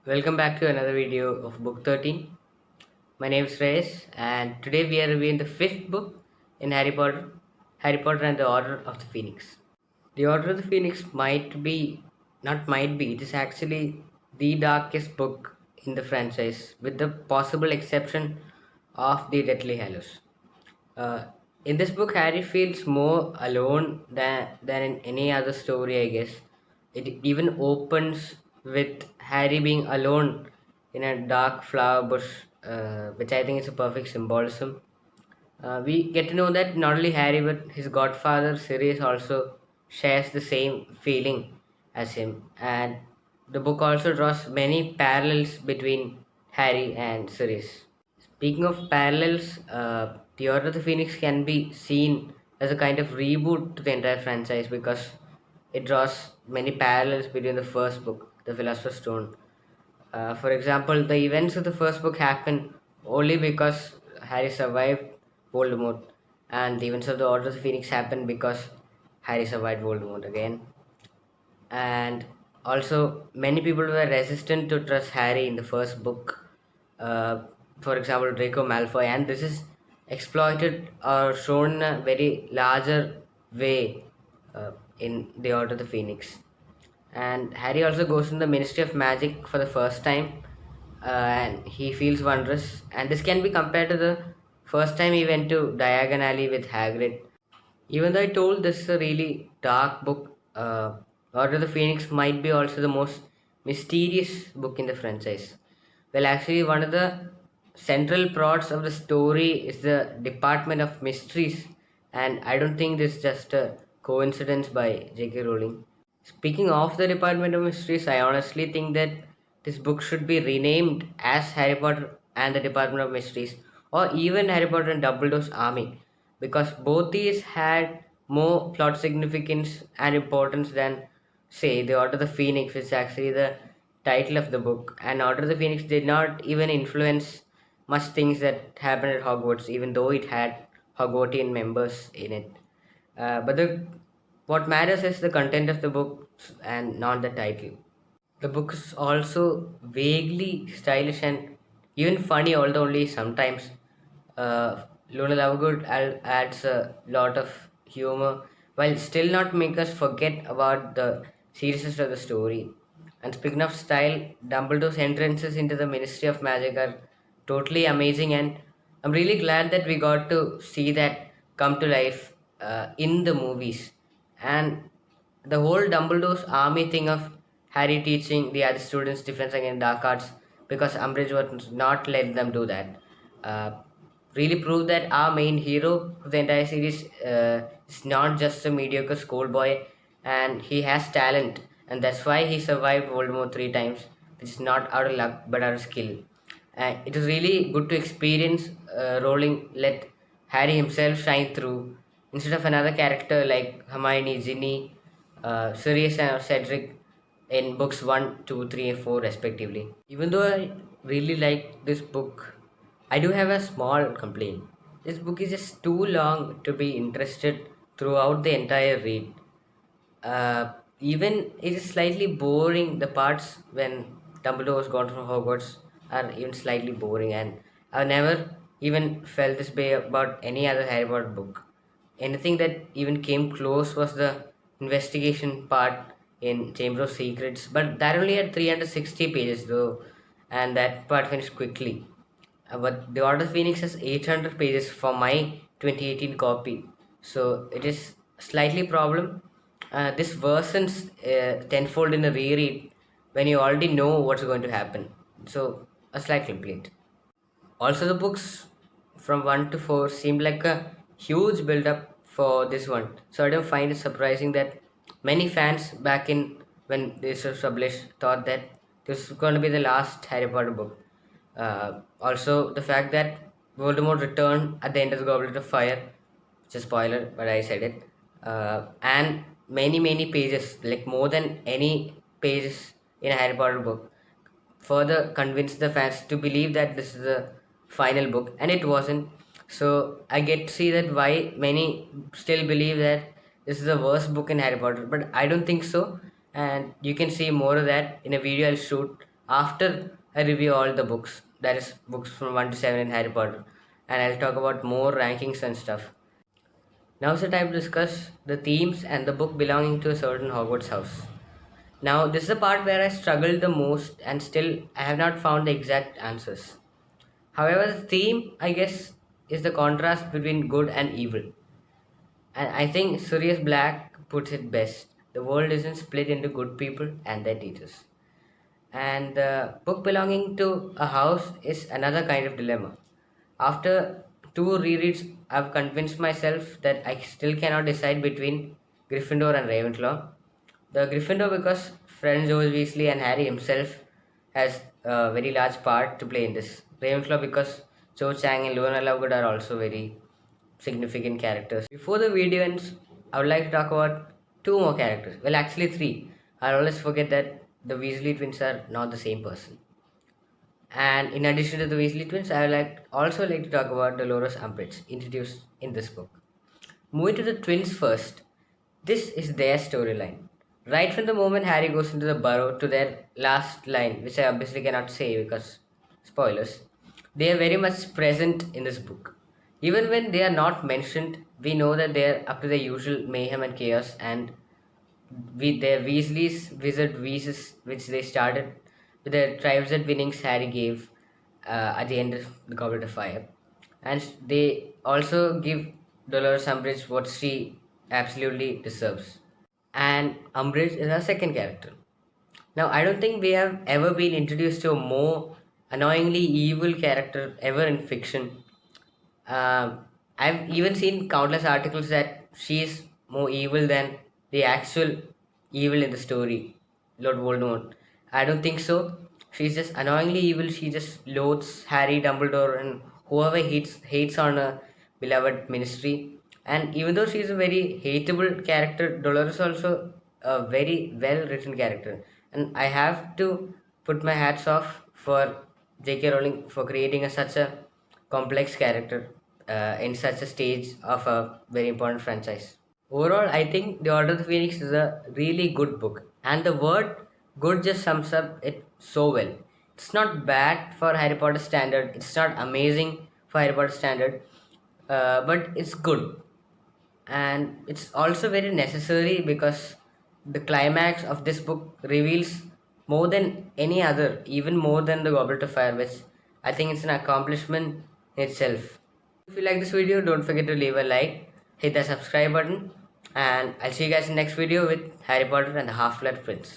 Welcome back to another video of Book 13. My name is Sreyas, and today we are reviewing the fifth book in Harry Potter and the Order of the Phoenix. The Order of the Phoenix it is actually the darkest book in the franchise, with the possible exception of the Deathly Hallows. Uh, in this book, Harry feels more alone than in any other story, I guess. It even opens with Harry being alone in a dark flower bush, which I think is a perfect symbolism. We get to know that not only Harry but his godfather Sirius also shares the same feeling as him, and the book also draws many parallels between Harry and Sirius. Speaking of parallels, The Order of the Phoenix can be seen as a kind of reboot to the entire franchise because it draws many parallels between the first book, The Philosopher's Stone. For example, the events of the first book happen only because Harry survived Voldemort, and the events of the Order of the Phoenix happen because Harry survived Voldemort again. And also, many people were resistant to trust Harry in the first book. Uh, for example, Draco Malfoy, and this is exploited or shown in a very larger way in The Order of the Phoenix. And Harry also goes in the Ministry of Magic for the first time, and he feels wondrous. And this can be compared to the first time he went to Diagon Alley with Hagrid. Even though I told this is a really dark book, Order of the Phoenix might be also the most mysterious book in the franchise. Well, actually, one of the central plots of the story is the Department of Mysteries, and I don't think this is just a coincidence by J.K. Rowling. Speaking of the Department of Mysteries, I honestly think that this book should be renamed as Harry Potter and the Department of Mysteries, or even Harry Potter and Dumbledore's Army, because both these had more plot significance and importance than, say, The Order of the Phoenix, which is actually the title of the book. And Order of the Phoenix did not even influence much things that happened at Hogwarts, even though it had Hogwartian members in it. But the what matters is the content of the book and not the title. The book is also vaguely stylish and even funny, although only sometimes. Luna Lovegood adds a lot of humor while still not make us forget about the seriousness of the story. And speaking of style, Dumbledore's entrances into the Ministry of Magic are totally amazing, and I'm really glad that we got to see that come to life in the movies. And the whole Dumbledore's army thing of Harry teaching the other students defense against dark arts because Umbridge would not let them do that. Uh, Really proved that our main hero of the entire series is not just a mediocre schoolboy, and he has talent, and that's why he survived Voldemort three times, which is not out of luck but out of skill. It was really good to experience Rowling let Harry himself shine through instead of another character like Hermione, Ginny, Sirius, and Cedric in books 1, 2, 3, and 4, respectively. Even though I really like this book, I do have a small complaint. This book is just too long to be interested throughout the entire read. Even it is slightly boring. The parts when Dumbledore was gone from Hogwarts are even slightly boring, and I've never even felt this way about any other Harry Potter book. Anything that even came close was the investigation part in Chamber of Secrets, but that only had 360 pages though, and that part finished quickly. But The Order of Phoenix has 800 pages for my 2018 copy, so it is slightly problem. This worsens tenfold in a reread when you already know what's going to happen. So a slight complaint. Also, the books from 1 to 4 seem like a huge build up for this one. So I don't find it surprising that many fans back in when this was published thought that this was going to be the last Harry Potter book. Also, the fact that Voldemort returned at the end of the Goblet of Fire, which is a spoiler, but I said it, and many pages, like more than any pages in a Harry Potter book, further convinced the fans to believe that this is the final book, and it wasn't. So I get to see that why many still believe that this is the worst book in Harry Potter, but I don't think so. And you can see more of that in a video I'll shoot after I review all the books, that is books from 1 to 7 in Harry Potter, and I'll talk about more rankings and stuff. Now's the time to discuss the themes and the book belonging to a certain Hogwarts house. Now, this is the part where I struggled the most and still I have not found the exact answers. However, the theme, I guess, is the contrast between good and evil. And I think Sirius Black puts it best. The world isn't split into good people and their teachers. And the book belonging to a house is another kind of dilemma. After two rereads, I've convinced myself that I still cannot decide between Gryffindor and Ravenclaw. The Gryffindor because friend George Weasley and Harry himself has a very large part to play in this. Ravenclaw because Cho Chang and Luna Lovegood are also very significant characters. Before the video ends, I would like to talk about two more characters. Well, actually three. I always forget that the Weasley twins are not the same person. And in addition to the Weasley twins, I would also like to talk about Dolores Umbridge, introduced in this book. Moving to the twins first, this is their storyline. Right from the moment Harry goes into the burrow to their last line, which I obviously cannot say because spoilers, they are very much present in this book. Even when they are not mentioned, we know that they are up to the usual mayhem and chaos, and their Weasley's Wizard Wheezes, which they started with the Triwizard winnings Harry gave at the end of the Goblet of Fire. And they also give Dolores Umbridge what she absolutely deserves. And Umbridge is our second character. Now, I don't think we have ever been introduced to a more annoyingly evil character ever in fiction. I've even seen countless articles that she is more evil than the actual evil in the story, Lord Voldemort. I don't think so. She's just annoyingly evil. She just loathes Harry, Dumbledore, and whoever hates on her beloved ministry. And even though she's a very hateable character, Dolores is also a very well written character. And I have to put my hats off for J.K. Rowling for creating such a complex character in such a stage of a very important franchise. Overall, I think The Order of the Phoenix is a really good book, and the word good just sums up it so well. It's not bad for Harry Potter standard, it's not amazing for Harry Potter standard, but it's good. And it's also very necessary because the climax of this book reveals more than any other, even more than the Goblet of Fire, which I think it's an accomplishment in itself. If you like this video, don't forget to leave a like, hit the subscribe button, and I'll see you guys in the next video with Harry Potter and the Half-Blood Prince.